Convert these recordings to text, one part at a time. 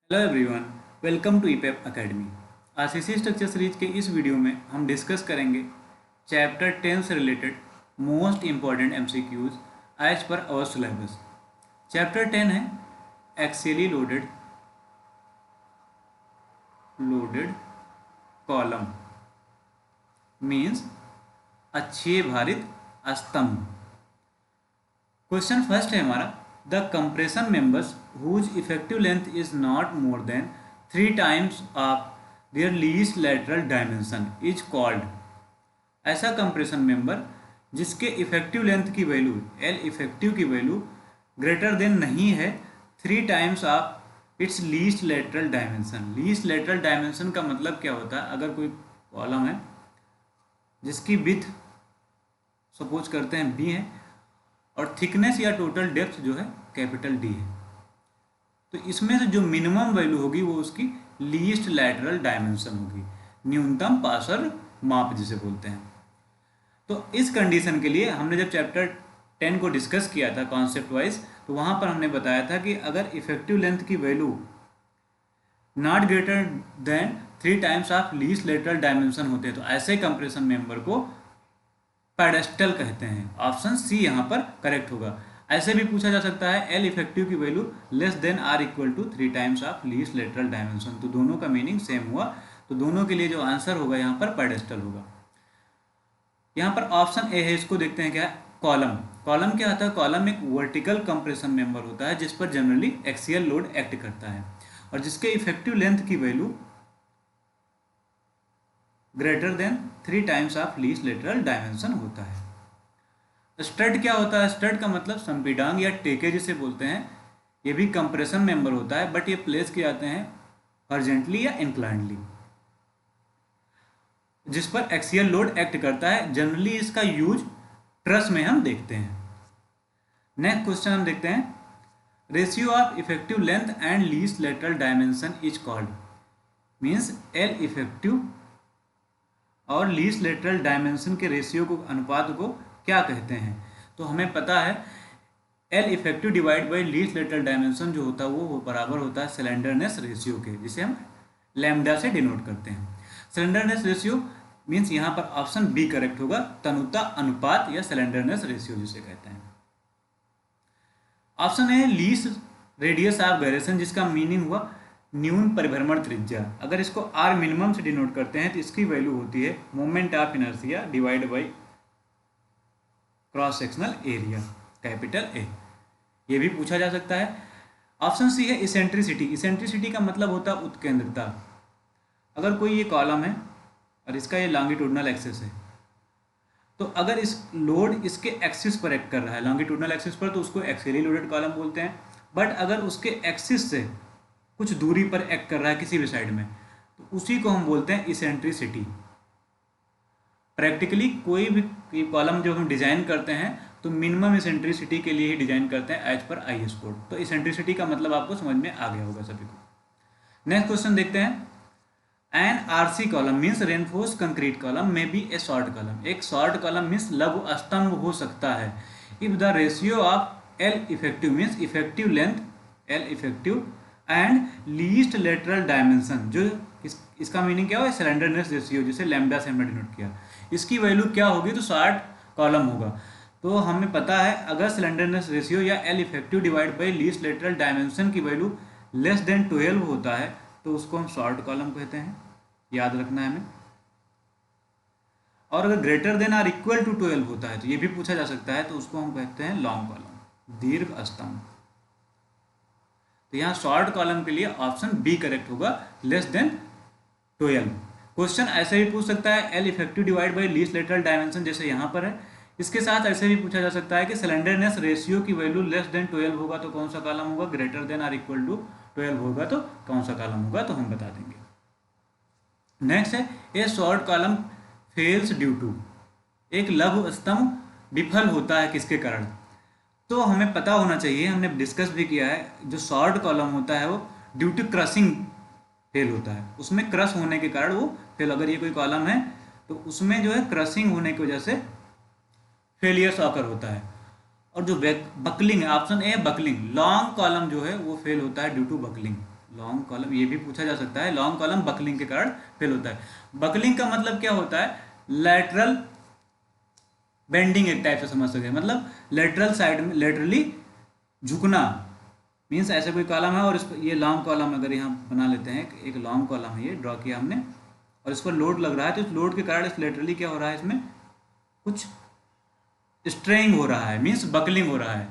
Hello everyone, welcome to EPAP academy. RCC structure series के इस video में हम डिस्कस करेंगे चैप्टर 10 से related most important MCQs as per our syllabus. Chapter 10 है axially loaded loaded column means अक्षीय भारित स्तंभ। क्वेश्चन फर्स्ट है हमारा, the compression members whose effective length is not more than 3 times of their least lateral dimension is called. ऐसा compression member जिसके effective length की value L effective की value greater than नहीं है 3 times of its least lateral dimension. Least lateral dimension का मतलब क्या होता है? अगर कोई कॉलम है जिसकी विड्थ सपोज करते हैं बी है और थिकनेस या टोटल डेप्थ जो है कैपिटल डी है, तो इसमें से जो मिनिमम वैल्यू होगी वो उसकी लीस्ट लैटरल डायमेंशन होगी, न्यूनतम पार्श्व माप जिसे बोलते हैं। तो इस कंडीशन के लिए हमने जब चैप्टर 10 को डिस्कस किया था कॉन्सेप्ट वाइज, तो वहाँ पर हमने बताया था कि अगर इफेक्टिव लेंथ की value not greater then 3 times of least lateral dimension होते हैं तो ऐसे कंप्रेशन मेंबर को पेडेस्टल कहते हैं। ऑप्शन सी यहाँ पर करेक्ट होगा। ऐसे भी पूछा जा सकता है एल इफेक्टिव की value less than or equal to 3 times of least lateral dimension, तो दोनों का मीनिंग सेम हुआ। तो दोनों के लिए जो आंसर होगा यहाँ पर पेडेस्टल होगा। यहाँ पर ऑप्शन ए है, इसको देखते हैं क्या है। कॉलम। कॉलम क्या होता है? कॉलम एक वर्टिकल कंप्रेशन मेंबर होता है जिस पर जनरली एक्सियल लोड एक्ट करता है और जिसके इफेक्टिव लेंथ की value greater then 3 times of least lateral dimension होता है। स्टड क्या होता है? स्टड का मतलब संपीडांग या टेके जिसे बोलते हैं। ये भी कंप्रेशन मेंबर होता है बट ये प्लेस किए जाते हैं हॉरिजॉन्टली या इंक्लाइंडली जिस पर एक्सियल लोड एक्ट करता है। जनरली इसका यूज ट्रस में हम देखते हैं। नेक्स्ट क्वेश्चन हम देखते हैं, ratio of effective length and least lateral dimension is called. Means L effective और लीस्ट लेटरल डायमेंशन के रेशियो को, अनुपात को क्या कहते हैं? तो हमें पता है L effective divide by least lateral dimension जो होता है वो बराबर होता है स्लेंडरनेस रेशियो के, जिसे हम लैम्डा से डिनोट करते हैं। स्लेंडरनेस रेशियो मीन्स यहाँ पर ऑप्शन बी करेक्ट होगा, तनुता अनुपात या स्लेंडरनेस रेशियो जिसे कहते हैं। Option A least radius of gyration, जिसका मीनिंग हुआ न्यून परिभ्रमण त्रिज्या। अगर इसको आर मिनिमम से डिनोट करते हैं तो इसकी वैल्यू होती है moment of inertia divide by cross sectional area, capital A. ये भी पूछा जा सकता है। ऑप्शन सी है इसेंट्रिसिटी। इसेंट्रिसिटी का मतलब होता है उत्केंद्रता। अगर कोई ये कॉलम है और इसका ये लॉन्गिट्यूडनल एक्सिस है, तो अगर इस लोड इसके एक्सिस पर एक्ट कर रहा है, लॉन्गिट्यूडनल एक्सिस पर, तो उसको एक्सियली लोडेड कॉलम बोलते हैं। बट अगर उसके एक्सिस से कुछ दूरी पर एक्ट कर रहा है किसी भी साइड में, तो उसी को हम बोलते हैं इसेंट्रिसिटी। प्रैक्टिकली कोई भी कॉलम जो हम डिजाइन करते हैं तो मिनिमम इसेंट्रिसिटी के लिए ही डिजाइन करते हैं एज पर आईएस कोड। तो इसेंट्रिसिटी का मतलब आपको समझ में आ गया होगा सभी को। नेक्स्ट क्वेश्चन देखते हैं, an RC column means reinforced concrete column में बी ए शॉर्ट कॉलम। एक शॉर्ट कॉलम मीन्स लघु स्तंभ हो सकता है if the ratio of L effective means effective length L effective and least lateral dimension, जो इसका मीनिंग क्या हुआ? स्लेंडरनेस रेशियो, जिसे लैम्डा से हमने डिनोट किया, इसकी वैल्यू क्या होगी? तो शॉर्ट कॉलम होगा। तो हमें पता है अगर स्लेंडरनेस रेशियो या L effective divide by least lateral dimension की वैल्यू लेस देन 12 होता है तो उसको हम शॉर्ट कॉलम कहते हैं, याद रखना है हमें। और अगर greater than or equal to 12 होता है तो ये भी पूछा जा सकता है, तो उसको हम कहते हैं लॉन्ग कॉलम, दीर्घ स्तंभ। तो यहाँ शॉर्ट कॉलम के लिए ऑप्शन बी करेक्ट होगा, लेस देन 12। क्वेश्चन ऐसे भी पूछ सकता है L effective divide by least lateral dimension, जैसे यहाँ पर है। इसके साथ ऐसे भी पूछा जा सकता है कि स्लेंडरनेस रेशियो की वैल्यू लेस देन 12 होगा तो कौन सा कॉलम होगा, greater than or equal to 12 होगा तो कौन सा कॉलम होगा, तो हम बता देंगे। नेक्स्ट है a short column fails due to. एक लघु स्तंभ विफल होता है किसके कारण? तो हमें पता होना चाहिए, हमने डिस्कस भी किया है, जो शॉर्ट कॉलम होता है वो ड्यू टू क्रशिंग फेल होता है। उसमें क्रश होने के कारण वो फेल, अगर ये कोई कॉलम है तो उसमें जो है क्रशिंग होने की वजह से फेलियर्स ऑकर होता है। और जो बकलिंग है, option A buckling, long column जो है वो फेल होता है due to buckling. Long column ये भी पूछा जा सकता है, लॉन्ग कॉलम बकलिंग के कारण फेल होता है। बकलिंग का मतलब क्या होता है, लैटरल बेंडिंग एक टाइप से समझ सकते हैं, मतलब लेटरल साइड में लेटरली झुकना। मीन्स ऐसा कोई कॉलम है और इस पर ये लॉन्ग कॉलम अगर यहाँ बना लेते हैं, एक लॉन्ग कॉलम है, ये ड्रॉ किया हमने, और इस पर लोड लग रहा है, तो इस लोड के कारण इस लेटरली क्या हो रहा है, इसमें कुछ स्ट्रेइंग हो रहा है, मीन्स बकलिंग हो रहा है।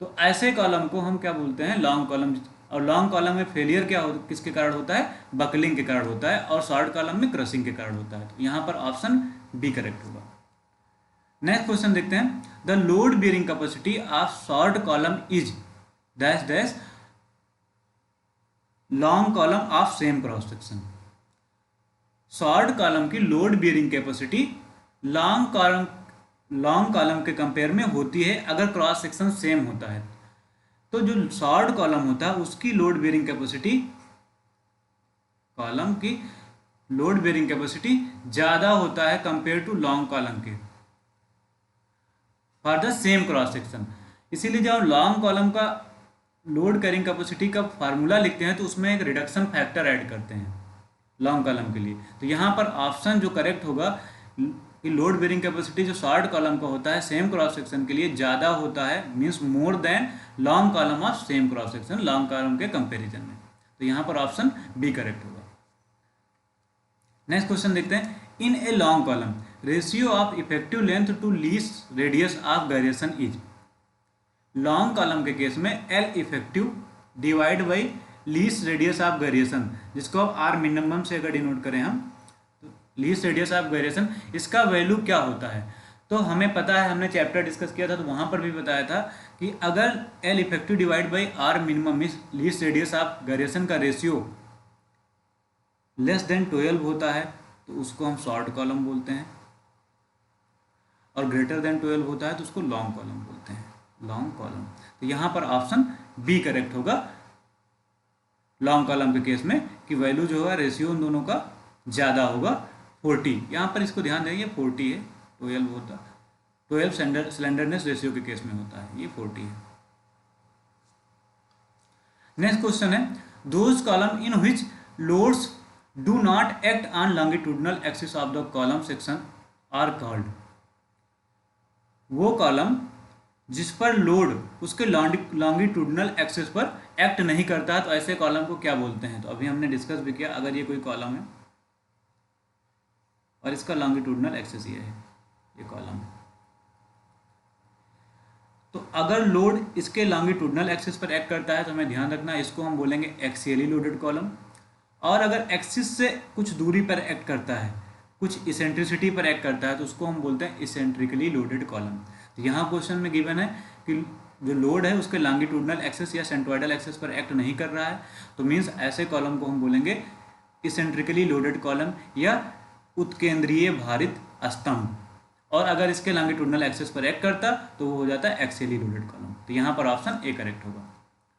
तो ऐसे कॉलम को हम क्या बोलते हैं, लॉन्ग कॉलम। और लॉन्ग कॉलम में फेलियर क्या हो, किसके कारण होता है, बकलिंग के कारण होता है, और शॉर्ट कॉलम में क्रशिंग के कारण होता है। तो यहाँ पर ऑप्शन बी करेक्ट होगा। नेक्स्ट क्वेश्चन देखते हैं, the load bearing capacity of short column is dash dash long column of same cross section. Short column की load bearing capacity long column के कंपेयर में होती है अगर क्रॉस सेक्शन सेम होता है। तो जो शॉर्ट कॉलम होता है उसकी लोड बेयरिंग कैपेसिटी, कॉलम की लोड बेयरिंग कैपेसिटी ज़्यादा होता है कंपेयर टू लॉन्ग कॉलम के for the same cross section. इसीलिए जब हम लॉन्ग कॉलम का लोड कैरिंग कैपेसिटी का फार्मूला लिखते हैं तो उसमें एक रिडक्शन फैक्टर ऐड करते हैं लॉन्ग कॉलम के लिए। तो यहाँ पर ऑप्शन जो करेक्ट होगा कि लोड बेयरिंग कैपेसिटी जो शॉर्ट कॉलम का होता है सेम क्रॉस सेक्शन के लिए ज़्यादा होता है, means more than long column of same cross section, long column के कंपैरिजन में। तो यहाँ पर ऑप्शन बी करेक्ट होगा। नेक्स्ट क्वेश्चन देखते हैं, in a long column ratio of effective length to least radius of gyration is. Long column के case में L effective divide by least radius of variation, जिसको अब आर मिनिमम से अगर denote करें हम, तो लीस्ट रेडियस ऑफ वेरिएशन, इसका वैल्यू क्या होता है। तो हमें पता है, हमने चैप्टर डिस्कस किया था तो वहाँ पर भी बताया था कि अगर L effective divide by R minimum least radius of variation का रेशियो लेस देन 12 होता है तो उसको हम शॉर्ट कॉलम बोलते हैं, और ग्रेटर देन 12 होता है तो उसको लॉन्ग कॉलम बोलते हैं, लॉन्ग कॉलम। तो यहाँ पर ऑप्शन बी करेक्ट होगा लॉन्ग कॉलम के केस में, कि वैल्यू जो है रेशियो उन दोनों का ज़्यादा होगा 40। यहाँ पर इसको ध्यान देंगे 40 है, 12 होता, 12 स्लेंडरनेस रेशियो के केस में होता है, ये 40 है। नेक्स्ट क्वेश्चन है, those column in which loads do not act on longitudinal axis of the column section are called. वो कॉलम जिस पर लोड उसके लॉन्गिट्यूडनल एक्सिस पर एक्ट नहीं करता है तो ऐसे कॉलम को क्या बोलते हैं। तो अभी हमने डिस्कस भी किया, अगर ये कोई कॉलम है और इसका लॉन्गिट्यूडनल एक्सिस ये है, ये कॉलम है, तो अगर लोड इसके लॉन्गिट्यूडनल एक्सिस पर एक्ट करता है तो हमें ध्यान रखना इसको हम बोलेंगे एक्सियली लोडेड कॉलम। और अगर एक्सिस से कुछ दूरी पर एक्ट करता है, कुछ इसेंट्रिसिटी पर एक्ट करता है तो उसको हम बोलते हैं इसेंट्रिकली लोडेड कॉलम। तो यहाँ क्वेश्चन में गिवन है कि जो लोड है उसके लॉन्गिट्यूडनल एक्सिस या सेंट्रोइडल एक्सिस पर एक्ट नहीं कर रहा है, तो मीन्स ऐसे कॉलम को हम बोलेंगे इसेंट्रिकली लोडेड कॉलम या उत्केंद्रीय भारित स्तंभ। और अगर इसके लॉन्गिट्यूडनल एक्सिस पर एक्ट करता तो वो हो जाता है एक्सियली लोडेड कॉलम। तो यहाँ पर ऑप्शन ए करेक्ट होगा।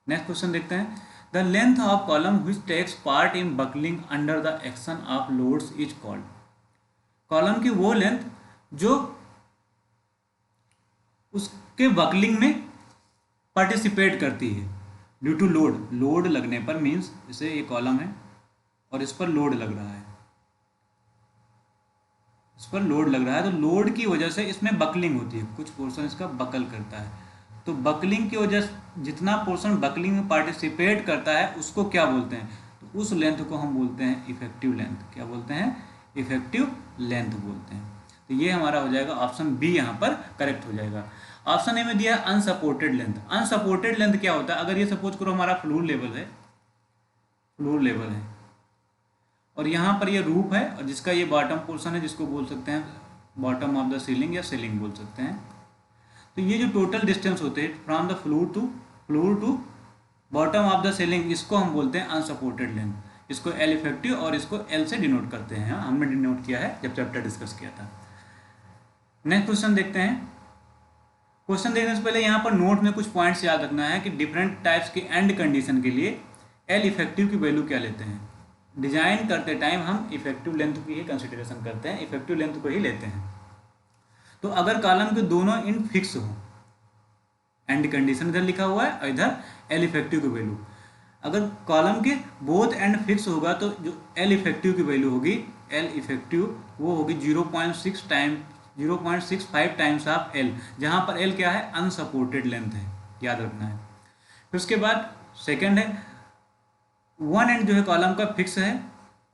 नेक्स्ट क्वेश्चन देखते हैं, the length of column which takes part in buckling under the action of loads is called. Column की वो लेंथ जो उसके बकलिंग में पार्टिसिपेट करती है ड्यू टू लोड, लोड लगने पर, मीन्स जैसे ये कॉलम है और इस पर लोड लग रहा है, इस पर लोड लग रहा है, तो लोड की वजह से इसमें बकलिंग होती है, कुछ पोर्शन इसका बकल करता है। तो बकलिंग की वजह से जितना पोर्शन बकलिंग में पार्टिसिपेट करता है उसको क्या बोलते हैं, तो उस लेंथ को हम बोलते हैं इफेक्टिव लेंथ। क्या बोलते हैं, इफेक्टिव लेंथ बोलते हैं। तो ये हमारा हो जाएगा ऑप्शन बी, यहाँ पर करेक्ट हो जाएगा। ऑप्शन ए में दिया है अनसपोर्टेड लेंथ। अनसपोर्टेड लेंथ क्या होता है, अगर ये सपोज करो हमारा फ्लोर लेवल है, फ्लोर लेवल है और यहाँ पर ये रूफ है और जिसका ये बॉटम पोर्शन है, जिसको बोल सकते हैं बॉटम ऑफ द सीलिंग या सीलिंग बोल सकते हैं। तो ये जो टोटल डिस्टेंस होते हैं from the floor to bottom of the ceiling, इसको हम बोलते हैं अनसपोर्टेड लेंथ। इसको एल इफेक्टिव और इसको एल से डिनोट करते हैं, हमने डिनोट किया है जब चैप्टर डिस्कस किया था। नेक्स्ट क्वेश्चन देखते हैं। क्वेश्चन देखने से पहले यहाँ पर नोट में कुछ पॉइंट्स याद रखना है कि डिफरेंट टाइप्स की एंड कंडीशन के लिए एल इफेक्टिव की वैल्यू क्या लेते हैं। डिजाइन करते टाइम हम इफेक्टिव लेंथ की ही कंसिडरेशन करते हैं, इफेक्टिव लेंथ को ही लेते हैं। तो अगर कॉलम के दोनों इन फिक्स हो, एंड कंडीशन इधर लिखा हुआ है और इधर एल इफेक्टिव की वैल्यू, अगर कॉलम के बोथ एंड फिक्स होगा तो जो एल इफेक्टिव की वैल्यू होगी, एल इफेक्टिव वो होगी 0.65 टाइम्स ऑफ एल, जहाँ पर एल क्या है, अनसपोर्टेड लेंथ है, याद रखना है। फिर उसके बाद सेकंड है, वन एंड जो है कॉलम का फिक्स है,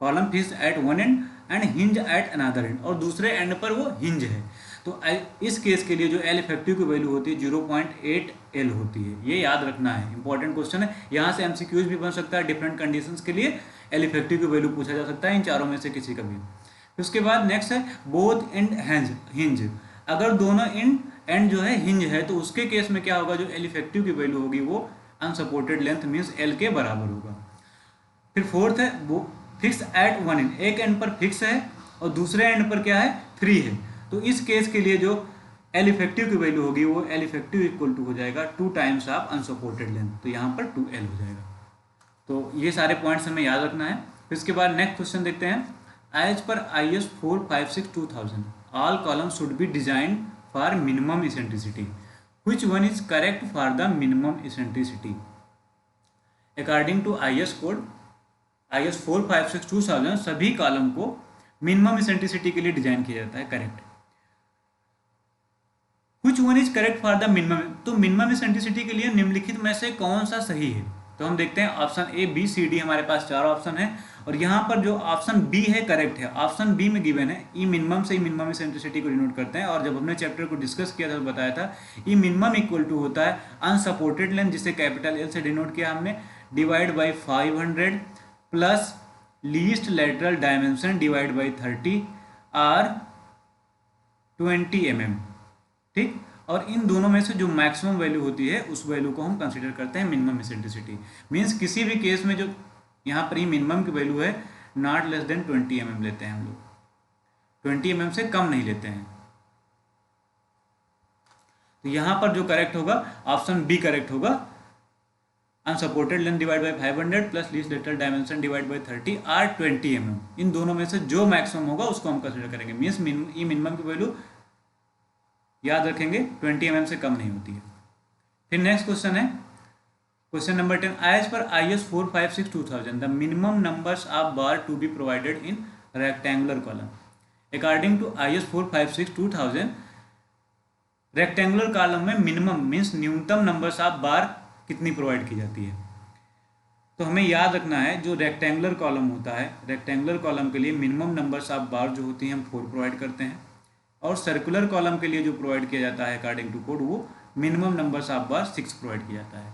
column fix eight one and and hinge at another and, और दूसरे एंड पर वो हिंज है। तो इस केस के लिए जो एल इफेक्टिव की वैल्यू होती है 0.8 एल होती है, ये याद रखना है, इंपॉर्टेंट क्वेश्चन है। यहाँ से एमसीक्यूज भी बन सकता है, डिफरेंट कंडीशंस के लिए एल इफेक्टिव की वैल्यू पूछा जा सकता है, इन चारों में से किसी का भी। फिर उसके बाद नेक्स्ट है बोथ एंड हिंज, अगर दोनों एंड जो है हिंज है तो उसके केस में क्या होगा, जो एल इफेक्टिव की वैल्यू होगी वो अनसपोर्टेड लेंथ मीन्स एल के बराबर होगा। फिर फोर्थ है वो फिक्स एट वन एंड, एक एंड पर फिक्स है और दूसरे एंड पर क्या है, फ्री है। तो इस केस के लिए जो एल इफेक्टिव की वैल्यू होगी वो एल इफेक्टिव इक्वल टू हो जाएगा 2 टाइम्स ऑफ अनसपोर्टेड लेंथ, तो यहाँ पर 2L हो जाएगा। तो ये सारे पॉइंट्स हमें याद रखना है। फिर इसके बाद नेक्स्ट क्वेश्चन देखते हैं, as per IS 456-2000 all column should be design for minimum eccentricity, which one is correct for the minimum eccentricity. According to IS code IS 456-2000 सभी कॉलम को मिनिमम इसेंट्रिसिटी के लिए डिजाइन किया जाता है, correct. Which one is correct for the minimum, तो minimum eccentricity के लिए निम्नलिखित में से कौन सा सही है। तो हम देखते हैं option A B C D, हमारे पास 4 ऑप्शन है और यहाँ पर जो ऑप्शन बी है करेक्ट है। ऑप्शन बी में गिवन है ई मिनिमम से ई मिनिमम इसेंट्रिसिटी को डिनोट करते हैं, और जब हमने चैप्टर को डिस्कस किया था तो बताया था ई मिनिमम इक्वल टू होता है अनसपोर्टेड लेंथ, जिसे कैपिटल एल से डिनोट किया हमने, divide by 500 plus least lateral dimension divide by 30 और 20 mm, ठीक। और इन दोनों में से जो मैक्सिमम वैल्यू होती है उस वैल्यू को हम कंसीडर करते हैं मिनिमम इसेंट्रिसिटी। मींस किसी भी केस में जो यहाँ पर ही मिनिमम की वैल्यू है नॉट लेस देन 20 mm लेते हैं हम लोग, 20 mm से कम नहीं लेते हैं। तो यहाँ पर जो करेक्ट होगा ऑप्शन बी करेक्ट होगा, unsupported length divide by 500 plus least lateral dimension divide by 30 और 20 mm, इन दोनों में से जो मैक्सिमम होगा उसको हम कंसीडर करेंगे। मीन्स ई मिनिमम की वैल्यू याद रखेंगे 20 mm से कम नहीं होती है। फिर नेक्स्ट क्वेश्चन है क्वेश्चन नंबर 10, एज पर IS 456-2000 the minimum numbers of bar to be provided in rectangular column. According to IS 456-2000 rectangular column में मिनिमम मीन्स न्यूनतम नंबर्स ऑफ बार कितनी प्रोवाइड की जाती है। तो हमें याद रखना है जो रेक्टेंगुलर कॉलम होता है, रेक्टेंगुलर कॉलम के लिए मिनिमम नंबर्स ऑफ बार जो होती हैं हम 4 प्रोवाइड करते हैं, और सर्कुलर कॉलम के लिए जो प्रोवाइड किया जाता है अकॉर्डिंग टू कोड वो minimum numbers of bar 6 provide किया जाता है।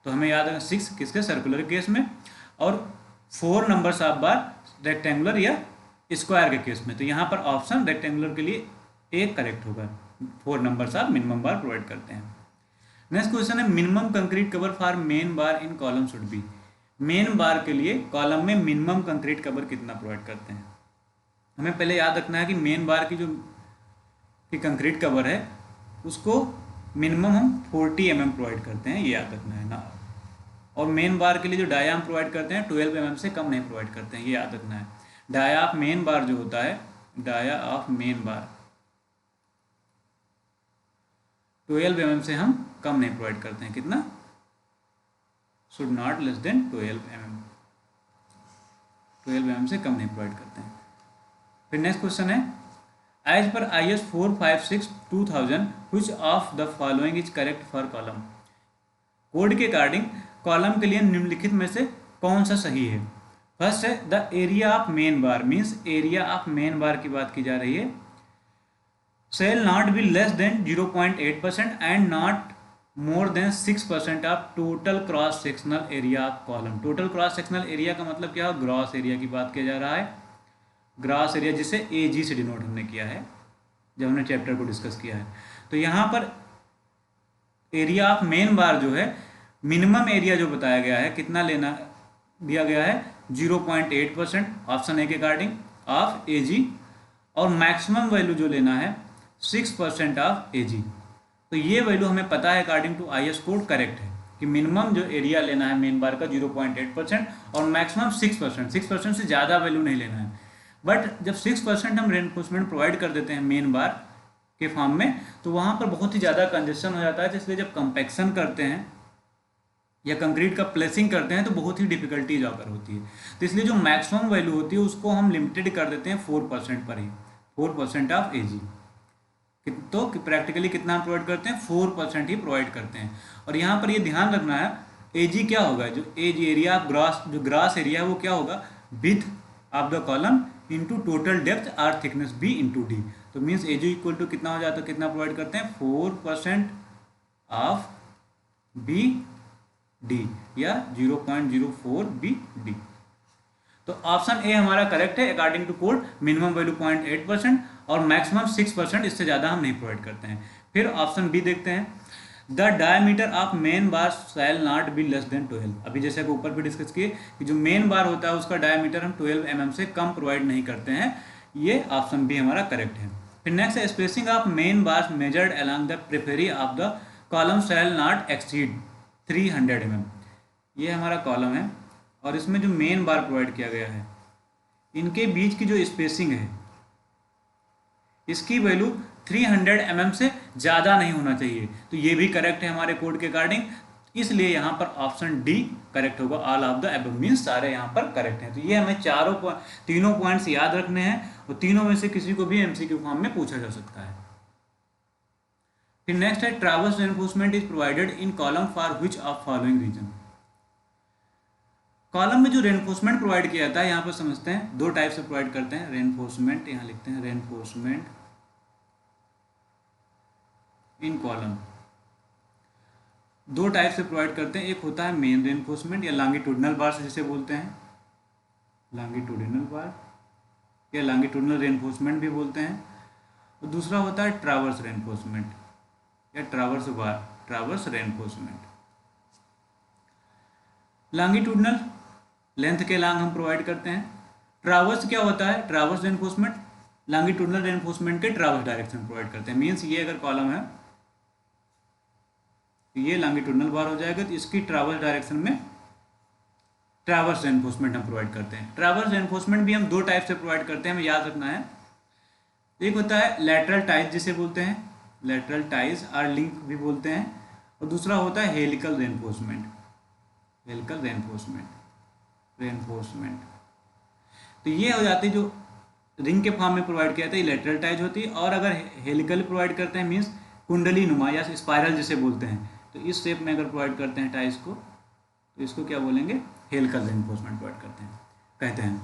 तो हमें याद रखना 6 किसके, सर्कुलर केस में, और 4 नंबर्स ऑफ बार रेक्टेंगुलर या स्क्वायर के केस में। तो यहाँ पर ऑप्शन रेक्टेंगुलर के लिए एक करेक्ट होगा, 4 numbers of minimum bar provide करते हैं। नेक्स्ट क्वेश्चन है, minimum concrete cover for main bar in column should B. Main बार के लिए कॉलम में मिनिमम कंक्रीट कवर कितना प्रोवाइड करते हैं। हमें पहले याद रखना है कि मेन बार की जो कंक्रीट कवर है उसको मिनिमम हम 40 mm प्रोवाइड करते हैं, ये याद रखना है ना। और मेन बार के लिए जो डाया हम प्रोवाइड करते हैं 12 mm से कम नहीं प्रोवाइड करते हैं, ये याद रखना है। डाया ऑफ मेन बार जो होता है, dia of main bar 12 mm से हम कम नहीं प्रोवाइड करते हैं, कितना, should not less than 12 mm, 12 mm से कम नहीं प्रोवाइड करते हैं। फिर नेक्स्ट क्वेश्चन है, एज पर IS 456-2000 which of the following is correct for column। Code के अकॉर्डिंग कॉलम के लिए निम्नलिखित में से कौन सा सही है। फर्स्ट है the area of main bar, means area of main bar की बात की जा रही है, shall not be less than 0.8% and not more than 6% of total cross sectional area of column. Total cross sectional area का मतलब क्या है, ग्रॉस एरिया की बात किया जा रहा है, ग्रॉस एरिया जिसे AG से डिनोट हमने किया है जब हमने चैप्टर को डिस्कस किया है। तो यहाँ पर एरिया ऑफ मेन बार जो है, मिनिमम एरिया जो बताया गया है कितना लेना दिया गया है 0.8% ऑप्शन ए के अकॉर्डिंग ऑफ AG, और मैक्सिमम वैल्यू जो लेना है 6% ऑफ AG। तो ये वैल्यू हमें पता है according to IS code correct है कि मिनिमम जो एरिया लेना है मेन बार का 0.8% और मैक्सिमम 6%, 6% से ज़्यादा वैल्यू नहीं लेना है। बट जब 6% हम रेनफोर्समेंट प्रोवाइड कर देते हैं मेन बार के फॉर्म में तो वहाँ पर बहुत ही ज़्यादा कंजेशन हो जाता है, इसलिए जब कंपैक्शन करते हैं या कंक्रीट का प्लेसिंग करते हैं तो बहुत ही डिफिकल्टी जाकर होती है। तो इसलिए जो मैक्सिमम वैल्यू होती है उसको हम लिमिटेड कर देते हैं 4% पर ही, 4% ऑफ एजी। तो प्रैक्टिकली कितना हम प्रोवाइड करते हैं, 4% ही प्रोवाइड करते हैं। और यहाँ पर ये ध्यान रखना है, एजी क्या होगा, जो एज एरिया ऑफ ग्रास, जो ग्रास एरिया है वो क्या होगा, width of the column into total depth or thickness B into D. तो मीन्स एजी इक्वल टू कितना हो जाता है, कितना प्रोवाइड करते हैं, 4% ऑफ बी डी या 0.04 बी डी। तो ऑप्शन ए हमारा करेक्ट है according to code. Minimum value 0.8% और मैक्सिमम 6%, इससे ज़्यादा हम नहीं प्रोवाइड करते हैं। फिर ऑप्शन बी देखते हैं, the diameter of main bar shall not be less than 12। अभी जैसे कि ऊपर भी डिस्कस किए कि जो मेन बार होता है उसका डायमीटर हम 12 mm से कम प्रोवाइड नहीं करते हैं। ये ऑप्शन बी हमारा करेक्ट है। फिर नेक्स्ट है, spacing of main bars measured along the periphery of the column shall not exceed 300 mm। ये हमारा कॉलम है और इसमें जो मेन बार प्रोवाइड किया गया है, इनके बीच की जो स्पेसिंग है इसकी वैल्यू 300 mm से ज़्यादा नहीं होना चाहिए। तो ये भी करेक्ट है हमारे कोड के अकॉर्डिंग, इसलिए यहाँ पर ऑप्शन डी करेक्ट होगा। All of the above means सारे यहाँ पर करेक्ट हैं। तो ये हमें तीनों पॉइंट्स याद रखने हैं और तीनों में से किसी को भी एमसीक्यू फॉर्म में पूछा जा सकता है। फिर नेक्स्ट है, traverse reinforcement is provided in column for which of following reason. Column में जो रेनफोर्समेंट प्रोवाइड किया जाता है, यहाँ पर समझते हैं दो टाइप से प्रोवाइड करते हैं रेनफोर्समेंट। यहाँ लिखते हैं रेनफोर्समेंट इन कॉलम, दो टाइप से प्रोवाइड करते हैं। एक होता है मेन रेनफोर्समेंट या लॉन्गिट्यूडिनल बार जिसे बोलते हैं, लॉन्गिट्यूडिनल बार या लॉन्गिट्यूडिनल रेनफोर्समेंट भी बोलते हैं। और दूसरा होता है ट्रावर्स रेनफोर्समेंट या ट्रावर्स बार, ट्रावर्स रेनफोर्समेंट। लॉन्गिट्यूडिनल लेंथ के लॉन्ग हम प्रोवाइड करते हैं। ट्रावर्स क्या होता है, ट्रावर्स रेनफोर्समेंट लॉन्गिट्यूडिनल रेनफोर्समेंट के ट्रावर्स डायरेक्शन प्रोवाइड करते हैं। मीन्स ये अगर कॉलम है तो ये लॉन्गिट्यूडिनल बार हो जाएगा, तो इसकी ट्रावर्स डायरेक्शन में ट्रावर्स रेनफोर्समेंट हम प्रोवाइड करते हैं। ट्रावर्स रेनफोर्समेंट भी हम दो टाइप से प्रोवाइड करते हैं, हमें याद रखना है। एक होता है लैटरल टाइज जिसे बोलते हैं, लैटरल टाइज और लिंक भी बोलते हैं। और दूसरा होता है हेलिकल रेनफोर्समेंट, हेलिकल रेनफोर्समेंट। तो ये हो जाती है जो रिंग के फॉर्म में प्रोवाइड किया जाता है, लैटरल टाइज होती है। और अगर हेलिकल प्रोवाइड करते हैं मीन्स कुंडली नुमा या स्पाइरल जिसे बोलते हैं, तो इस शेप में अगर प्रोवाइड करते हैं टाइज को, तो इसको क्या बोलेंगे, हेलिकल रेनफोर्समेंट प्रोवाइड कहते हैं।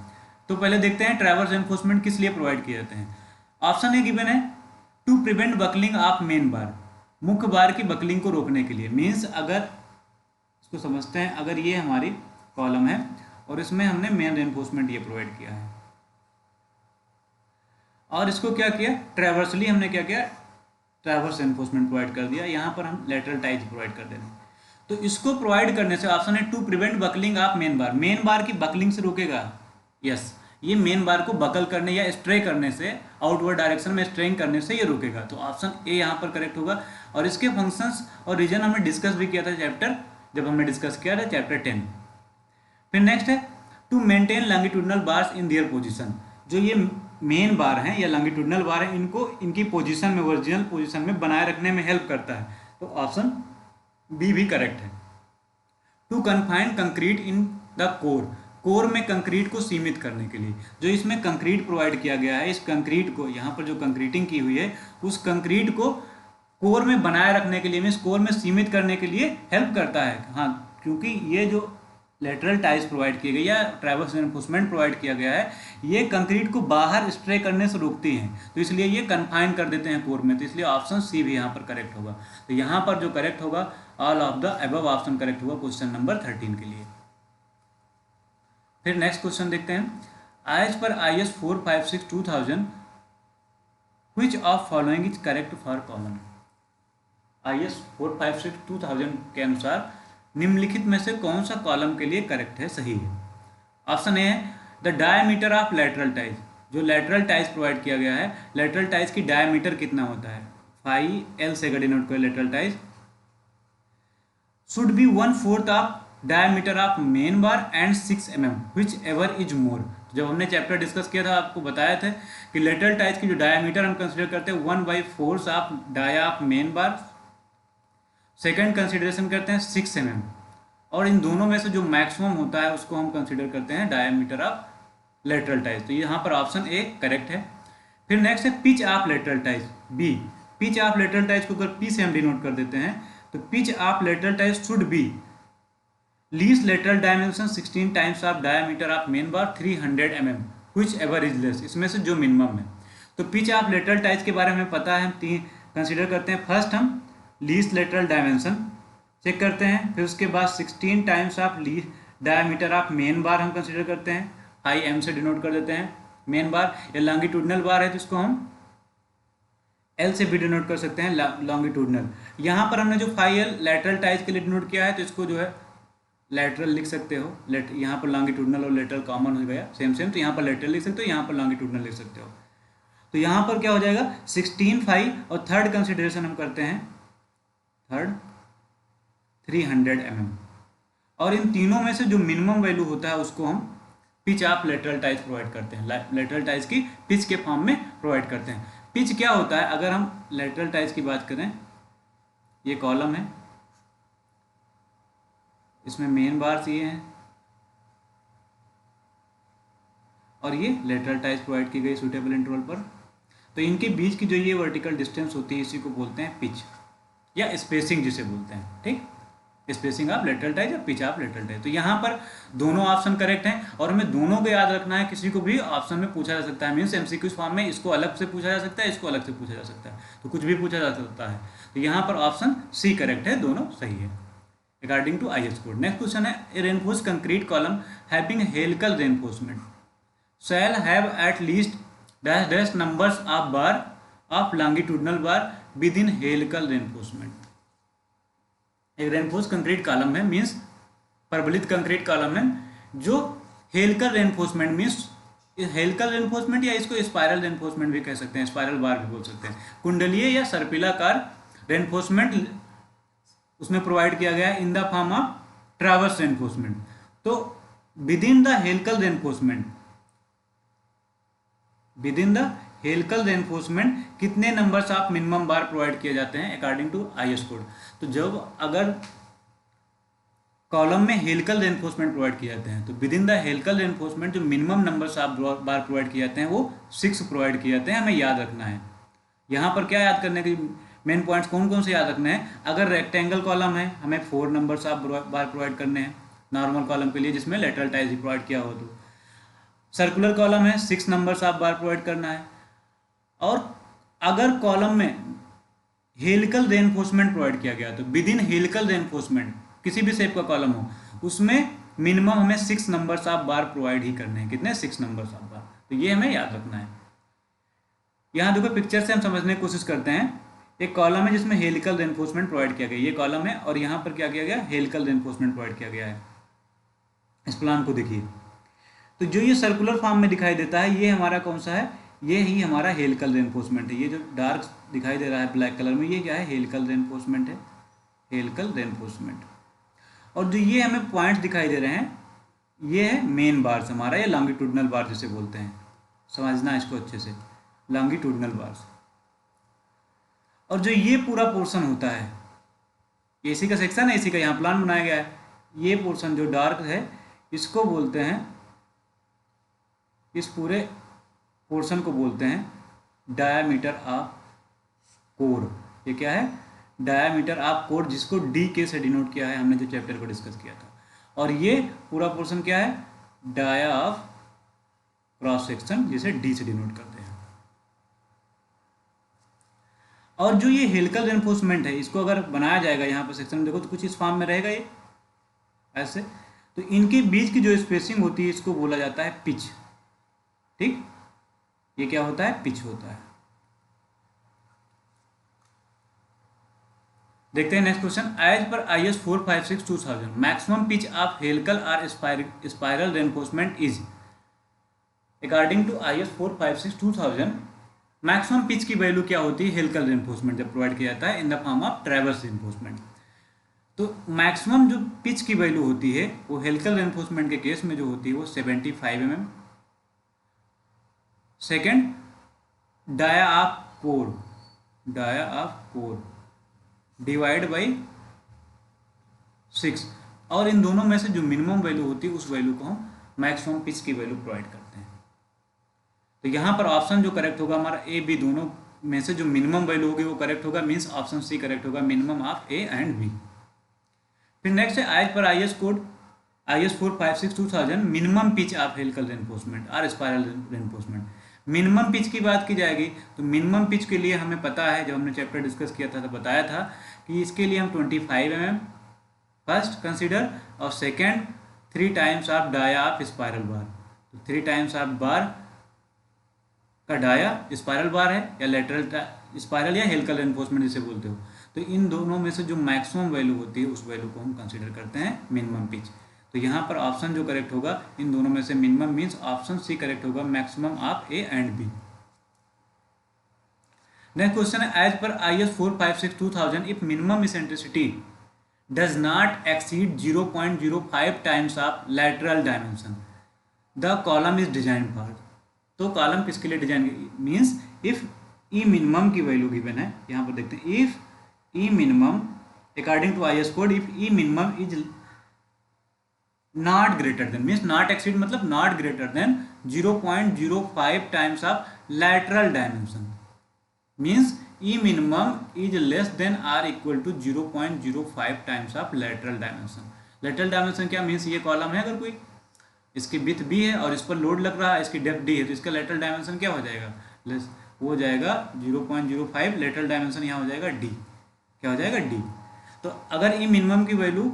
तो पहले देखते हैं ट्रावर्स रेनफोर्समेंट किस लिए प्रोवाइड किए जाते हैं। ऑप्शन ए गिवन है, to prevent buckling of main bar, मुख्य बार की बकलिंग को रोकने के लिए। मीन्स अगर इसको समझते हैं, अगर ये हमारी कॉलम है और इसमें हमने मेन रेनफोर्समेंट ये प्रोवाइड किया है और इसको क्या किया, ट्रैवर्सली हमने क्या किया, ट्रैवर्स रेनफोर्समेंट प्रोवाइड कर दिया। यहाँ पर हम लेटरल टाइज प्रोवाइड कर दे रहे हैं। तो इसको प्रोवाइड करने से ऑप्शन है, to prevent buckling of main bar, main bar की बकलिंग से रोकेगा। यस, ये मेन बार को बकल करने या स्ट्रे करने से, आउटवर्ड डायरेक्शन में स्ट्रेइंग करने से ये रोकेगा। तो ऑप्शन ए यहाँ पर करेक्ट होगा। और इसके फंक्शंस और रीजन हमने डिस्कस भी किया था चैप्टर, जब हमने डिस्कस किया था चैप्टर 10। फिर नेक्स्ट है, to maintain longitudinal bars in their position. जो ये मेन बार हैं या लॉन्गिट्यूडिनल बार हैं, इनको इनकी पोजीशन में, ओरिजिनल पोजीशन में बनाए रखने में हेल्प करता है। तो ऑप्शन बी भी करेक्ट है। To confine concrete in the core, core में कंक्रीट को सीमित करने के लिए। जो इसमें कंक्रीट प्रोवाइड किया गया है, इस कंक्रीट को, यहाँ पर जो कंक्रीटिंग की हुई है, उस कंक्रीट को कोर में बनाए रखने के लिए, मीन्स कोर में सीमित करने के लिए हेल्प करता है। हाँ, क्योंकि ये जो लेटरल टाइज प्रोवाइड किए गए या ट्रैवर्स रेनफोर्समेंट प्रोवाइड किया गया है, ये कंक्रीट को बाहर स्ट्रे करने से रोकती हैं, तो इसलिए ये कन्फाइन कर देते हैं कोर में। तो इसलिए ऑप्शन सी भी यहाँ पर करेक्ट होगा। तो यहाँ पर जो करेक्ट होगा, all of the above option correct होगा क्वेश्चन नंबर 13 के लिए। फिर नेक्स्ट क्वेश्चन देखते हैं, as per IS 456/2000 which of following is correct for column. IS 456/2000 के अनुसार निम्नलिखित में से कौन सा कॉलम के लिए करेक्ट है, सही है। ऑप्शन ए है, the diameter of lateral ties. जो लेटरल टाइज प्रोवाइड किया गया है, लेटरल टाइज की डायमीटर कितना होता है, 5L से डिनोट कर lateral ties, should be 1/4 of diameter of main bar and 6 mm which ever is more. जब हमने चैप्टर डिस्कस किया था, आपको बताया था कि लेटरल टाइज की जो डायमीटर हम कंसिडर करते हैं 1/4 of dia of main bar, second consideration करते हैं 6 mm, और इन दोनों में से जो मैक्सिमम होता है उसको हम कंसिडर करते हैं डायमीटर ऑफ लेटरल टाइज। तो यहाँ पर ऑप्शन ए करेक्ट है। फिर नेक्स्ट है pitch of lateral ties, B. Pitch of lateral ties को अगर पी से हम डिनोट कर देते हैं तो pitch of lateral ties should be least lateral dimension 16 times of diameter of main bar 300 mm which ever is less, इसमें से जो मिनिमम है। तो पिच ऑफ लेटरल टाइज के बारे में पता है, हम तीन कंसिडर करते हैं। फर्स्ट हम लीस्ट लेटरल डायमेंशन चेक करते हैं, फिर उसके बाद 16 times of least diameter of main बार हम कंसिडर करते हैं, आई एम से डिनोट कर देते हैं। मेन बार या लॉन्गिट्यूडनल बार है तो इसको हम एल से भी डिनोट कर सकते हैं, लॉन्गिट्यूडनल। यहाँ पर हमने जो 5L लेटरल टाइज के लिए डिनोट किया है तो इसको जो है लेटरल लिख सकते हो। यहाँ पर लॉन्गिट्यूडनल और लेटरल कॉमन हो गया, सेम सेम, तो यहाँ पर लेटरल लिख सकते हो, यहाँ पर लॉन्गिट्यूडनल लिख सकते हो। तो यहाँ पर क्या हो जाएगा 16, 5 और थर्ड कंसिडरेशन हम करते हैं, थर्ड 300 mm। और इन तीनों में से जो मिनिमम वैल्यू होता है उसको हम pitch of lateral ties provide करते हैं, लेटरल टाइज की पिच के फॉर्म में प्रोवाइड करते हैं। पिच क्या होता है, अगर हम लेटरल टाइज की बात करें, ये कॉलम है, इसमें मेन बार्स ये हैं और ये लेटरल टाइज प्रोवाइड की गई सूटेबल इंटरवल पर। तो इनके बीच की जो ये वर्टिकल डिस्टेंस होती है इसी को बोलते हैं पिच या स्पेसिंग जिसे बोलते हैं, ठीक। स्पेसिंग ऑफ लेटरल टाइज या पिच ऑफ लेटरल टाइज। तो यहाँ पर दोनों ऑप्शन करेक्ट हैं और हमें दोनों को याद रखना है, किसी को भी ऑप्शन में पूछा जा सकता है, मीन्स एमसीक्यू फॉर्म में इसको अलग से पूछा जा सकता है, इसको अलग से पूछा जा सकता है, तो कुछ भी पूछा जा सकता है। तो यहाँ पर ऑप्शन सी करेक्ट है, दोनों सही है according to IS code. Next question है, a reinforce concrete column having helical reinforcement shall have at least dash dash numbers of bar of longitudinal bar within helical reinforcement. एक reinforce concrete column है, means प्रबलित concrete column है जो helical reinforcement, means helical reinforcement या इसको spiral reinforcement भी कह सकते हैं, स्पाइरल बार भी बोल सकते हैं, कुंडलीय या सर्पिलाकार रेनफोर्समेंट उसमें प्रोवाइड किया गया in the form of transverse reinforcement. तो within the helical reinforcement, within the helical reinforcement कितने numbers of minimum bar provide किए जाते हैं अकॉर्डिंग टू IS कोड। तो जब अगर कॉलम में हेलिकल रेनफोर्समेंट प्रोवाइड किए जाते हैं तो within the helical reinforcement जो minimum numbers of bar provide किए जाते हैं वो 6 प्रोवाइड किए जाते हैं, हमें याद रखना है। यहाँ पर क्या याद करने की मेन पॉइंट्स कौन कौन से याद रखने हैं, अगर रेक्टेंगल कॉलम है हमें 4 नंबर्स ऑफ बार प्रोवाइड करने हैं नॉर्मल कॉलम के लिए जिसमें लेटरल टाइज ही प्रोवाइड किया हो। तो सर्कुलर कॉलम है 6 नंबर्स ऑफ बार प्रोवाइड करना है। और अगर कॉलम में हेलिकल रेनफोर्समेंट प्रोवाइड किया गया तो विद इन हेलिकल रेनफोर्समेंट किसी भी शेप का कॉलम हो उसमें मिनिमम हमें 6 नंबर्स ऑफ बार प्रोवाइड ही करने हैं। कितने, 6 नंबर्स ऑफ बार। तो ये हमें याद रखना है। यहाँ देखो पिक्चर से हम समझने की कोशिश करते हैं, एक कॉलम है जिसमें हेलिकल रेनफोर्समेंट प्रोवाइड किया गया, ये कॉलम है और यहाँ पर क्या किया गया, हेलिकल रेनफोर्समेंट प्रोवाइड किया गया है। इस प्लान को देखिए, तो जो ये सर्कुलर फॉर्म में दिखाई देता है ये हमारा कौन सा है, ये ही हमारा हेलिकल रेनफोर्समेंट है। ये जो डार्क दिखाई दे रहा है ब्लैक कलर में ये क्या है, हेलिकल रेनफोर्समेंट है, हेलिकल रेनफोर्समेंट। और जो ये हमें पॉइंट्स दिखाई दे रहे हैं ये है मेन बार्स हमारा, या लॉन्गिट्यूडनल बार जिसे बोलते हैं, समझना इसको अच्छे से, लॉन्गिट्यूडनल बार्स। और जो ये पूरा पोर्शन होता है एसी का सेक्शन है, एसी का यहाँ प्लान बनाया गया है, ये पोर्शन जो डार्क है इसको बोलते हैं, इस पूरे पोर्शन को बोलते हैं डायामीटर ऑफ कोर। ये क्या है, डायामीटर ऑफ कोर, जिसको DK से डिनोट किया है हमने जो चैप्टर को डिस्कस किया था। और ये पूरा पोर्शन क्या है, डाया ऑफ क्रॉस सेक्शन, जिसे D से डिनोट करते हैं। और जो ये हेलिकल रेनफोर्समेंट है इसको अगर बनाया जाएगा यहाँ पर सेक्शन में देखो तो कुछ इस फॉर्म में रहेगा ये ऐसे, तो इनके बीच की जो स्पेसिंग होती है इसको बोला जाता है पिच, ठीक। ये क्या होता है, पिच होता है। देखते हैं नेक्स्ट क्वेश्चन, एज पर IS 456/2000 maximum pitch of helical और spiral reinforcement is. According to IS 456/2000 maximum pitch की वैल्यू क्या होती है हेलिकल रेनफोर्समेंट जब प्रोवाइड किया जाता है इन the form of traverse reinforcement. तो मैक्सिमम जो पिच की वैल्यू होती है वो हेलिकल रेनफोर्समेंट के केस में जो होती है वो 75 mm। Second, dia of core, dia of core divide by 6। और इन दोनों में से जो मिनिमम वैल्यू होती है उस वैल्यू को हम मैक्सिमम पिच की वैल्यू प्रोवाइड करते हैं। तो यहाँ पर ऑप्शन जो करेक्ट होगा हमारा ए बी दोनों में से जो मिनिमम वैल्यू होगी वो करेक्ट होगा, मीन्स ऑप्शन सी करेक्ट होगा, minimum of A and B. फिर नेक्स्ट है एज पर IS code IS 456-2000 minimum pitch of helical reinforcement और स्पाइरल रेनफोर्समेंट। मिनिमम पिच की बात की जाएगी तो मिनिमम पिच के लिए हमें पता है, जब हमने चैप्टर डिस्कस किया था तो बताया था कि इसके लिए हम 25 mm फर्स्ट कंसीडर और second 3 times of dia of spiral bar. तो 3 टाइम्स ऑफ बार का डाया स्पाइरल बार है या लेटरल स्पाइरल या हेलिकल रेनफोर्समेंट जिसे बोलते हो। तो इन दोनों में से जो मैक्सिमम वैल्यू होती है उस वैल्यू को हम कंसीडर करते हैं मिनिमम पिच। तो यहाँ पर ऑप्शन जो करेक्ट होगा इन दोनों में से minimum means option C correct होगा, maximum of A and B. Next question है एज पर IS 456-2000 if minimum eccentricity does not exceed 0.05 times of lateral dimension the column is design for. तो column किसके लिए design means if E minimum की value given है, यहाँ पर देखते हैं if E minimum according to IS code if E minimum is not greater than means not exceed मतलब not greater than 0.05 times of lateral dimension means E minimum is less than or equal to 0.05 times of lateral dimension. Lateral dimension क्या means ये column है, अगर कोई इसकी width B है और इस पर लोड लग रहा है, इसकी डेप्थ डी है, तो इसका लेटरल डायमेंशन क्या हो जाएगा, लेस हो जाएगा 0.05, लेटरल डायमेंशन यहाँ हो जाएगा डी, क्या हो जाएगा डी। तो अगर ई मिनिमम की value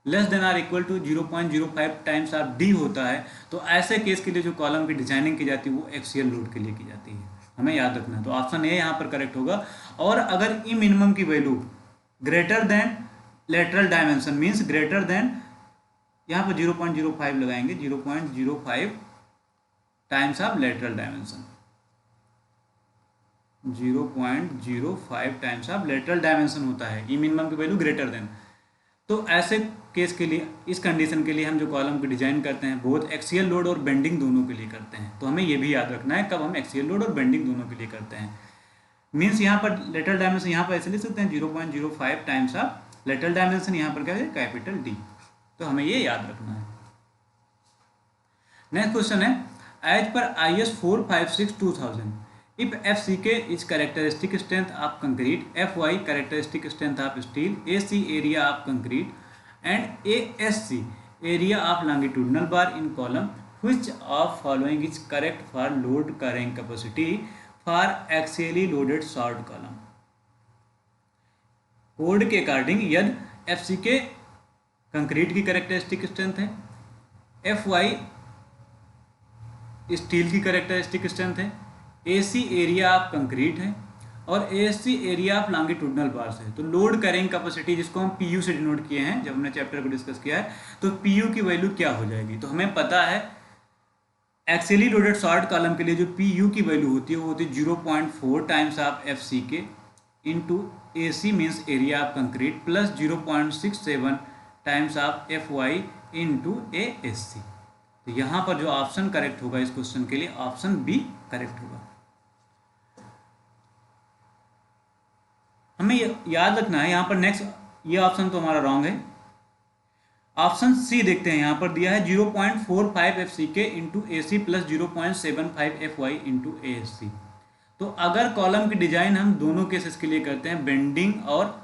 less than or equal to 0.05 times of D होता है तो ऐसे केस के लिए जो कॉलम की डिजाइनिंग की जाती है वो एक्सियल लोड के लिए की जाती है, हमें याद रखना है। तो ऑप्शन ए यहाँ पर करेक्ट होगा। और अगर ई मिनिमम की value greater then lateral dimension means greater than, यहाँ पर 0.05 लगाएंगे, 0.05 times of lateral dimension, 0.05 times of lateral dimension होता है ई मिनिमम की वैल्यू ग्रेटर देन। तो ऐसे केस के लिए, इस कंडीशन के लिए हम जो कॉलम की डिजाइन करते हैं बहुत एक्सियल लोड और बेंडिंग दोनों के लिए करते हैं। तो हमें ये भी याद रखना है कब हम एक्सियल लोड और बेंडिंग दोनों के लिए करते हैं। मीन्स यहाँ पर लेटरल डायमेंशन यहाँ पर ऐसे लिख सकते हैं 0.05 टाइम्स ऑफ लेटरल डायमेंशन, यहाँ पर क्या है कैपिटल डी। तो हमें ये याद रखना है। नेक्स्ट क्वेश्चन है एज पर IS 456-2000 if FCK is characteristic strength of concrete, FY characteristic strength of steel, AC area of concrete and ASC area of longitudinal bar in column, which of following is correct for load carrying capacity for axially loaded short column। Code के according यदि FCK concrete की characteristic strength है, FY steel की characteristic strength है, AC area of concrete है और ASC area of longitudinal bars है। तो लोड कैरिंग कैपेसिटी जिसको हम PU से डिनोट किए हैं जब हमने चैप्टर को डिस्कस किया है, तो PU की वैल्यू क्या हो जाएगी। तो हमें पता है एक्सियली लोडेड शॉर्ट कॉलम के लिए जो PU की वैल्यू होती है वो होती है 0.4 times of FCK into AC means area of concrete plus 0.67 times of FY into ASC। तो यहाँ पर जो ऑप्शन करेक्ट होगा इस क्वेश्चन के लिए ऑप्शन बी करेक्ट होगा। हमें याद रखना है यहाँ पर नेक्स्ट, ये ऑप्शन तो हमारा रॉन्ग है। ऑप्शन सी देखते हैं, यहाँ पर दिया है 0.45 FCK into AC plus 0.75 FY into ASC। तो अगर कॉलम की डिजाइन हम दोनों केसेस के लिए करते हैं, बेंडिंग और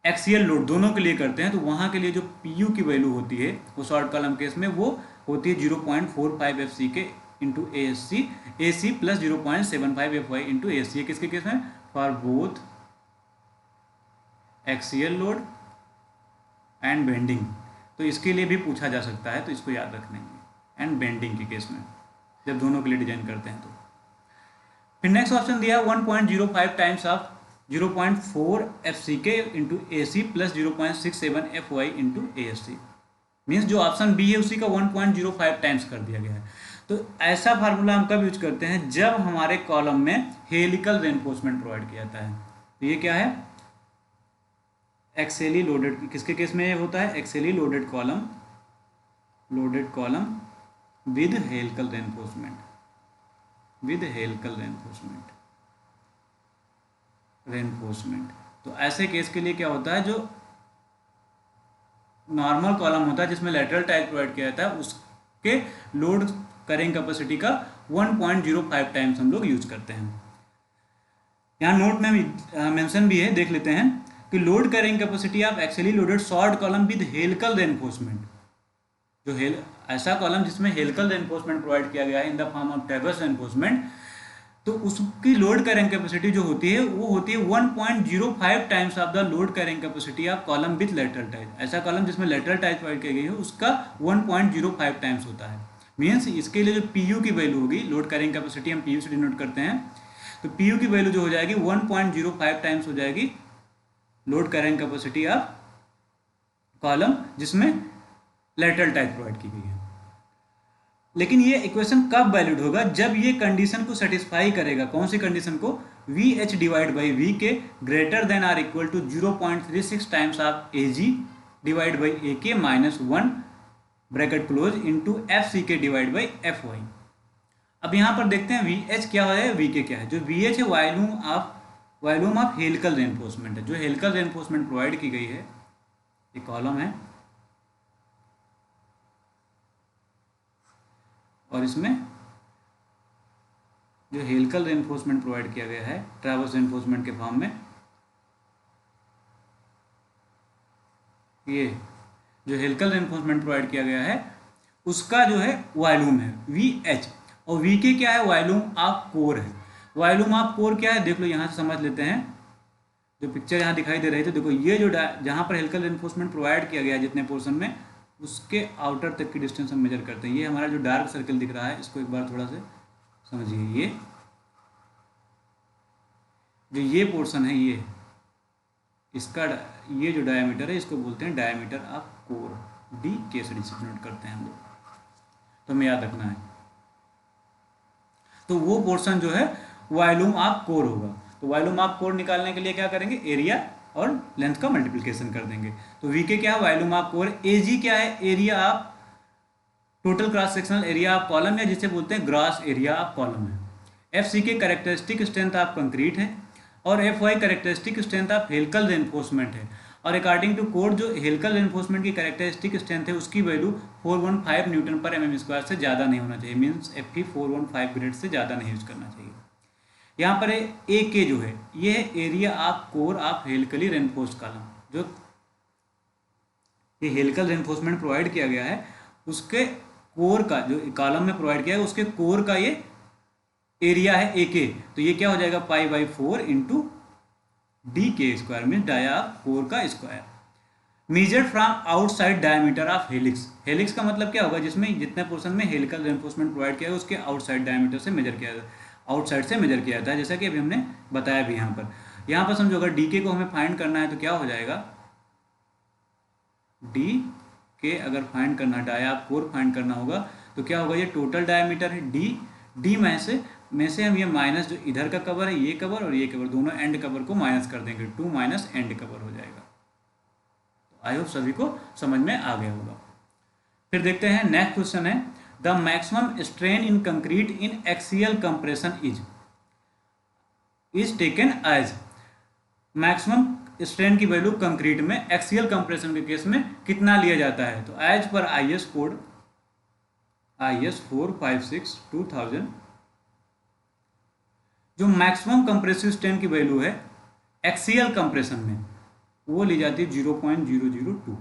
एक्सियल लोड दोनों के लिए करते हैं, तो वहाँ के लिए जो PU की वैल्यू होती है वो शॉर्ट कॉलम केस में वो होती है 0.45 FCK into ASC, AC plus 0.75 FY into ASC। किसके केस में, for both axial load and bending. तो इसके लिए भी पूछा जा सकता है, तो इसको याद रखना है एंड बेंडिंग के केस में जब दोनों के लिए डिजाइन करते हैं। तो फिर नेक्स्ट ऑप्शन दिया 1.05 times of 0.4 FCK into AC plus 0.67 FY into ASC। Means जो ऑप्शन बी है उसी का 1.05 टाइम्स कर दिया गया है। तो ऐसा फार्मूला हम कब यूज करते हैं, जब हमारे कॉलम में हेलिकल रेनफोर्समेंट प्रोवाइड किया जाता है। तो ये क्या है, एक्सियली लोडेड, किसके केस में ये होता है, axially loaded column with helical reinforcement, reinforcement. तो ऐसे केस के लिए क्या होता है, जो नॉर्मल कॉलम होता है जिसमें लेटरल टाइप प्रोवाइड किया जाता है, उसके लोड कैरिंग कैपेसिटी का 1.05 टाइम्स हम लोग यूज करते हैं। यहाँ नोट में मेंशन भी है, देख लेते हैं कि load carrying capacity of actually loaded short column with helical reinforcement, जो ऐसा कॉलम जिसमें हेलिकल रेनफोर्समेंट प्रोवाइड किया गया है इन the form of traverse reinforcement, तो उसकी लोड कैरिंग कैपेसिटी जो होती है वो होती है 1.05 times of the load carrying capacity of column with lateral type. ऐसा कॉलम जिसमें लेटरल टाइप प्रोवाइड की गई है उसका 1.05 टाइम्स होता है। मीन्स इसके लिए जो पीयू की वैल्यू होगी, लोड कैरिंग कैपेसिटी हम पीयू से डिनोट करते हैं, तो पीयू की वैल्यू जो हो जाएगी 1.05 टाइम्स हो जाएगी load carrying capacity of column जिसमें लेटरल टाइप प्रोवाइड की गई है। लेकिन ये इक्वेशन कब वैलिड होगा? जब ये कंडीशन को सेटिस्फाई करेगा। कौन सी कंडीशन को? V H divide by V K greater than or equal to 0.36 times of A G divide by A K minus 1 bracket close into F C K divide by F Y. अब यहाँ पर देखते हैं V H क्या है, we K क्या है। जो वी एच है वॉल्यूम ऑफ हेलिकल रेनफोर्समेंट है, जो हेलिकल रेनफोर्समेंट प्रोवाइड की गई है। ये कॉलम है और इसमें जो हेलिकल रेनफोर्समेंट प्रोवाइड किया गया है ट्रैवर्स रेनफोर्समेंट के फॉर्म में, ये जो हेलिकल रेनफोर्समेंट प्रोवाइड किया गया है उसका जो है वॉल्यूम है वी एच, और वी के क्या है? वॉल्यूम ऑफ कोर है। वॉल्यूम ऑफ कोर क्या है देख लो, यहाँ से समझ लेते हैं। जो पिक्चर यहाँ दिखाई दे रही थी, देखो ये जो जहाँ पर हेलिकल रेनफोर्समेंट प्रोवाइड किया गया है जितने पोर्शन में, उसके आउटर तक की डिस्टेंस हम मेजर करते हैं। ये हमारा जो डार्क सर्कल दिख रहा है, इसको एक बार थोड़ा से समझिए। ये पोर्शन है, ये इसका ये जो डायमीटर है इसको बोलते हैं डायमीटर ऑफ कोर, डी के से डिनोट करते हैं हम लोग, तो हमें याद रखना है। तो वो पोर्शन जो है वॉल्यूम ऑफ कोर होगा। तो वॉल्यूम ऑफ कोर निकालने के लिए क्या करेंगे? एरिया और लेंथ का मल्टीप्लिकेशन कर देंगे। तो वी के क्या है? Volume of core. A G क्या है? Area of total cross sectional area of column, या जिसे बोलते हैं ग्रॉस एरिया ऑफ कॉलम है। F C K characteristic strength of concrete है, और F Y characteristic strength of helical reinforcement है। और अकॉर्डिंग टू कोड जो हेलिकल रेनफोर्समेंट की कैरेक्टरिस्टिक स्ट्रेंथ है उसकी वैल्यू 415 न्यूटन पर एमएम स्क्वायर से ज़्यादा नहीं होना चाहिए। मीन्स एफ 415 ग्रेड से ज़्यादा नहीं यूज करना चाहिए। यहाँ पर ए के जो है ये है area of core of helically reinforce column. जो ये हेलिकल रेनफोर्समेंट प्रोवाइड किया गया है उसके कोर का, जो कॉलम में प्रोवाइड किया है उसके कोर का ये एरिया है ए के। तो ये क्या हो जाएगा? पाई बाई 4 इंटू डी के स्क्वायर में डाया कोर का square. Measured from outside diameter of helix. Helix का मतलब क्या होगा? जिसमें जितने पोर्शन में हेलिकल रेनफोर्समेंट प्रोवाइड किया है उसके आउटसाइड डायमीटर से मेजर किया जाता है, आउटसाइड से मेजर किया जाता है, जैसा कि अभी हमने बताया भी। यहाँ पर समझो अगर डी के को हमें फाइंड करना है तो क्या हो जाएगा? डी के अगर फाइंड करना, डाया कोर फाइंड करना होगा तो क्या होगा? ये टोटल डायमीटर है डी में से हम ये माइनस जो इधर का कवर है, ये कवर और ये कवर, दोनों एंड कवर को माइनस कर देंगे, 2 माइनस एंड कवर हो जाएगा। तो आई होप सभी को समझ में आ गया होगा। फिर देखते हैं नेक्स्ट क्वेश्चन है, the maximum strain in concrete in axial compression is taken as. Maximum strain की वैल्यू कंक्रीट में एक्सियल कंप्रेशन के केस में कितना लिया जाता है? तो as per IS code IS 456/2000 जो मैक्सिमम कंप्रेसिव स्ट्रेन की वैल्यू है एक्सियल कंप्रेशन में वो ली जाती है 0.002।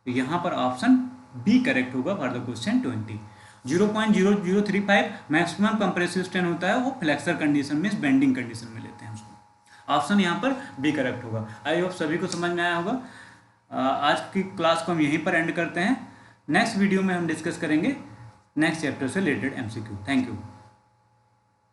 तो यहाँ पर ऑप्शन बी करेक्ट होगा for the question 20। 0.0035 maximum compressive strain होता है, वो फ्लेक्सर कंडीशन में, बेंडिंग कंडीशन में लेते हैं उसको। ऑप्शन यहाँ पर बी करेक्ट होगा। आई होप सभी को समझ में आया होगा। आज की क्लास को हम यहीं पर एंड करते हैं। नेक्स्ट वीडियो में हम डिस्कस करेंगे नेक्स्ट चैप्टर से रिलेटेड MCQ। Thank you.